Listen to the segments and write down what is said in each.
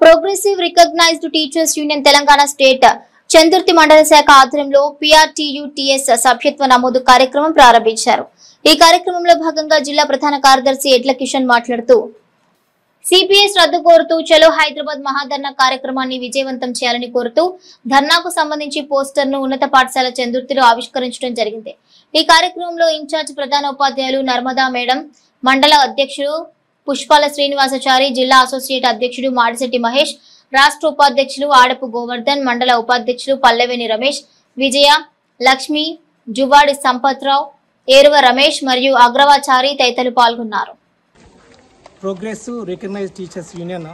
Progressive recognised teachers union Telangana state Chandurthi మండల శాఖ ఆధ్వర్యంలో PRTUTS సభ్యత్వ నమోదు కార్యక్రమం ప్రారంభించారు. ఈ కార్యక్రమంలో భాగంగా జిల్లా ప్రధాన కార్యదర్శి ఎడ్ల కిషన్ మాట్లాడుతూ సిపిఎస్ రద్దు కోరుతూ చలో హైదరాబాద్ మహాధర్నా కార్యక్రమాన్ని విజయవంతం చేయాలని కోరుతూ ధర్నాకు సంబంధించి పోస్టర్ ను ఉన్నత పాఠశాల చందుర్తిలో ఆవిష్కరించడం జరిగింది. ఈ కార్యక్రమంలో ఇన్ఛార్జ్ ప్రధాన ఉపాధ్యాయులు నర్మదా మేడం, మండల అధ్యక్షుడు పుష్పాల శ్రీనివాసాచారి, జిల్లా అసోసియేట్ అధ్యక్షుడు మాడిశెట్టి మహేష్, రాష్ట్ర ఉపాధ్యక్షులు ఆడపు గోవర్ధన్, మండల ఉపాధ్యక్షులు పల్లెవేని రమేష్, విజయ, లక్ష్మి, జువాడి సంపత్రావు, ఏరువ రమేష్ మరియు అగ్రవాచారి తదితరులు పాల్గొన్నారు. ప్రోగ్రెసివ్ రికగ్నైజ్డ్ టీచర్స్ యూనియన్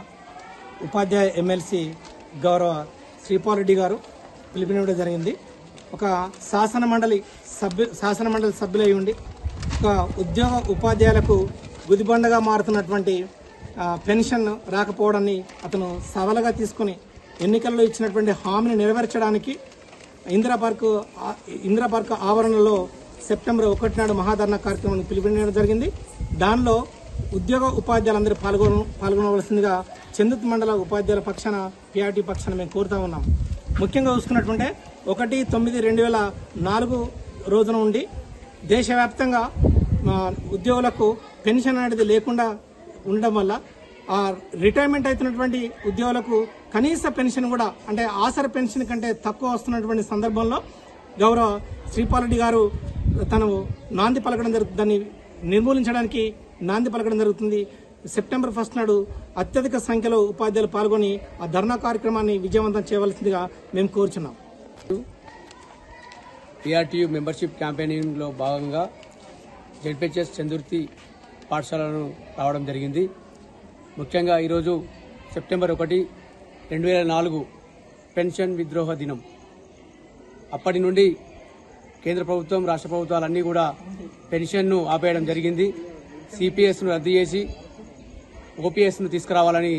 ఉపాధ్యాయ ఎమ్మెల్సీ గౌరవ శ్రీపాల్ రెడ్డి గారు పిలుపునివ్వడం జరిగింది. ఒక శాసన మండలి సభ్యులై ఉండి ఒక ఉద్యోగ ఉపాధ్యాయులకు గుదిబండగా మారుతున్నటువంటి పెన్షన్ రాకపోవడాన్ని అతను సవాలుగా తీసుకుని ఎన్నికల్లో ఇచ్చినటువంటి హామీని నెరవేర్చడానికి ఇందిరా పార్క్ ఆవరణలో సెప్టెంబర్ 1 నాడు మహాధర్నా కార్యక్రమాన్ని పిలుపునివ్వడం జరిగింది. దానిలో ఉద్యోగ ఉపాధ్యాయులందరూ పాల్గొనవలసిందిగా చందుర్తి మండల ఉపాధ్యాయుల పక్షాన PRT పక్షాన మేము కోరుతా ఉన్నాం. ముఖ్యంగా చూసుకున్నట్టుంటే 1/9/2004 రోజున ఉండి దేశవ్యాప్తంగా ఉద్యోగులకు పెన్షన్ అనేది లేకుండా ఉండడం వల్ల ఆ రిటైర్మెంట్ అవుతున్నటువంటి ఉద్యోగులకు కనీస పెన్షన్ కూడా అంటే ఆసర పెన్షన్ కంటే తక్కువ వస్తున్నటువంటి సందర్భంలో గౌరవ శ్రీపాల్ రెడ్డి గారు తను నాంది పలకడం జరుగుతుంది. దాన్ని నిర్మూలించడానికి నాంది పలకడం జరుగుతుంది. సెప్టెంబర్ 1 నాడు అత్యధిక సంఖ్యలో ఉపాధ్యాయులు పాల్గొని ఆ ధర్నా కార్యక్రమాన్ని విజయవంతం చేయవలసిందిగా మేము కోరుచున్నాం. PRTU మెంబర్షిప్ క్యాంపెయినింగ్ లో భాగంగా ZPHS చందుర్తి పాఠశాలను రావడం జరిగింది. ముఖ్యంగా ఈరోజు సెప్టెంబర్ 1, 2004 పెన్షన్ విద్రోహ దినం. అప్పటి నుండి కేంద్ర ప్రభుత్వం, రాష్ట్ర ప్రభుత్వాలన్నీ కూడా పెన్షన్ను ఆపేయడం జరిగింది. సిపిఎస్ను రద్దు చేసి OPSను తీసుకురావాలని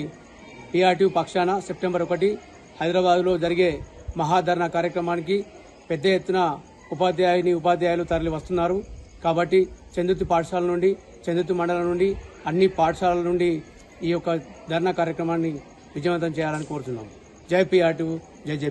PRTU పక్షాన సెప్టెంబర్ 1 హైదరాబాద్లో జరిగే మహాధర్నా కార్యక్రమానికి పెద్ద ఎత్తున ఉపాధ్యాయులు తరలి వస్తున్నారు. కాబట్టి చందుర్తి పాఠశాల నుండి, చందుర్తి మండలం నుండి, అన్ని పాఠశాలల నుండి ఈ యొక్క ధర్నా కార్యక్రమాన్ని విజయవంతం చేయాలని కోరుతున్నాం. జై PRTU, జై